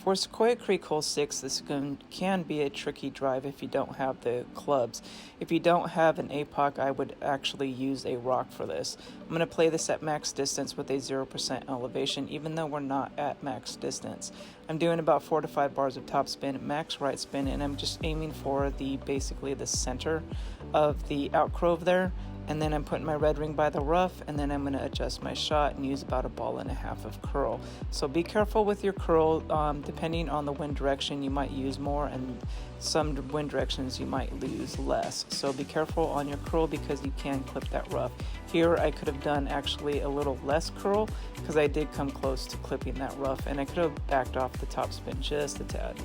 For Sequoia Creek Hole 6, this can be a tricky drive if you don't have the clubs. If you don't have an APOC, I would actually use a rock for this. I'm going to play this at max distance with a 0% elevation, even though we're not at max distance. I'm doing about 4 to 5 bars of top spin, max right spin, and I'm just aiming for basically the center of the outcrove there. And then I'm putting my red ring by the rough, and then I'm going to adjust my shot and use about 1.5 balls of curl. So be careful with your curl. Depending on the wind direction, you might use more, and some wind directions you might use less. So be careful on your curl because you can clip that rough. Here I could have done actually a little less curl because I did come close to clipping that rough, and I could have backed off the top spin just a tad.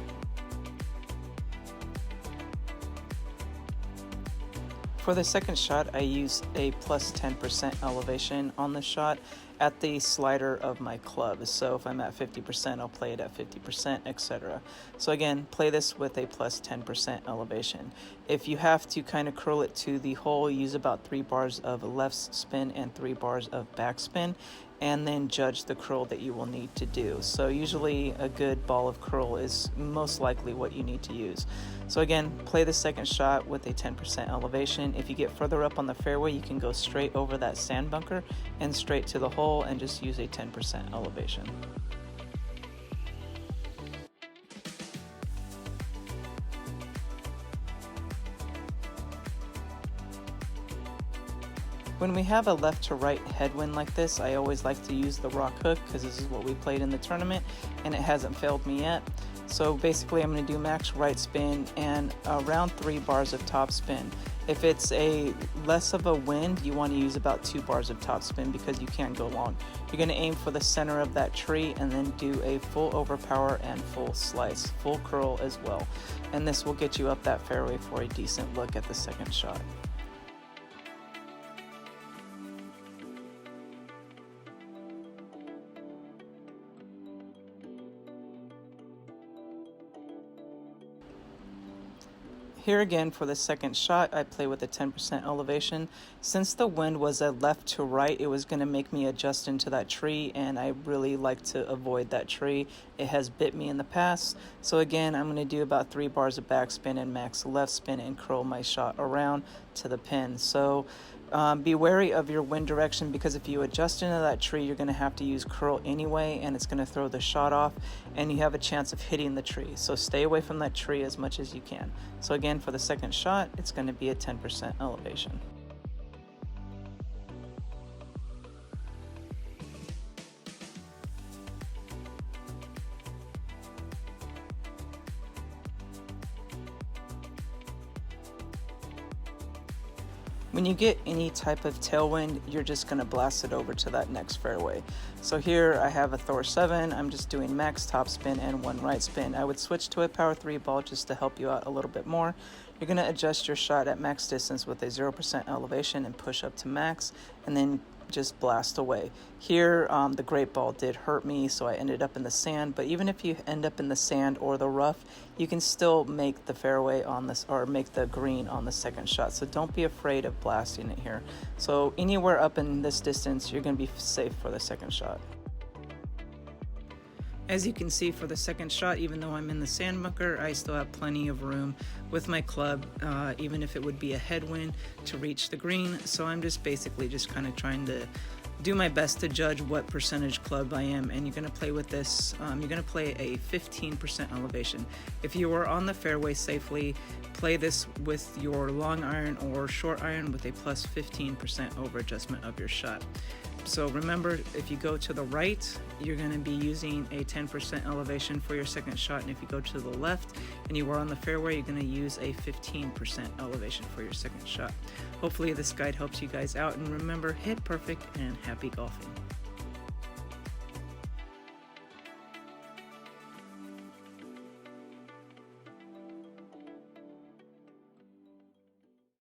For the second shot, I use a plus 10% elevation on the shot at the slider of my club. So if I'm at 50%, I'll play it at 50%, etc. So again, play this with a plus 10% elevation. If you have to kind of curl it to the hole, use about 3 bars of left spin and 3 bars of back spin, and then judge the curl that you will need to do. So usually a good ball of curl is most likely what you need to use. So again, play the second shot with a 10% elevation. If you get further up on the fairway, you can go straight over that sand bunker and straight to the hole and just use a 10% elevation. When we have a left to right headwind like this, I always like to use the rock hook because this is what we played in the tournament and it hasn't failed me yet. So basically I'm going to do max right spin and around 3 bars of top spin. If it's a less of a wind, you want to use about 2 bars of top spin because you can't go long. You're going to aim for the center of that tree and then do a full overpower and full slice, full curl as well. And this will get you up that fairway for a decent look at the second shot. Here again for the second shot, I play with a 10% elevation. Since the wind was a left to right, it was going to make me adjust into that tree, and I really like to avoid that tree. It has bit me in the past. So again, I'm going to do about 3 bars of backspin and max left spin and curl my shot around to the pin. So be wary of your wind direction because if you adjust into that tree, you're going to have to use curl anyway, and it's going to throw the shot off, and you have a chance of hitting the tree. So stay away from that tree as much as you can. So again, for the second shot, it's going to be a 10% elevation. When you get any type of tailwind, you're just going to blast it over to that next fairway. So here I have a Thor 7. I'm just doing max top spin and 1 right spin. I would switch to a power 3 ball just to help you out a little bit more. You're going to adjust your shot at max distance with a 0% elevation and push up to max, and then just blast away. Here the great ball did hurt me, so I ended up in the sand, but even if you end up in the sand or the rough, you can still make the fairway on this, or make the green on the second shot. So don't be afraid of blasting it here. So anywhere up in this distance, you're going to be safe for the second shot. As you can see, for the second shot, even though I'm in the sand bunker, I still have plenty of room with my club, even if it would be a headwind, to reach the green. So I'm just basically just kind of trying to do my best to judge what percentage club I am. And you're going to play with this, you're going to play a 15% elevation. If you are on the fairway safely, play this with your long iron or short iron with a plus 15% over adjustment of your shot. So remember, if you go to the right, you're going to be using a 10% elevation for your second shot, and if you go to the left and you are on the fairway, you're going to use a 15% elevation for your second shot. Hopefully this guide helps you guys out, and remember, hit perfect and happy golfing.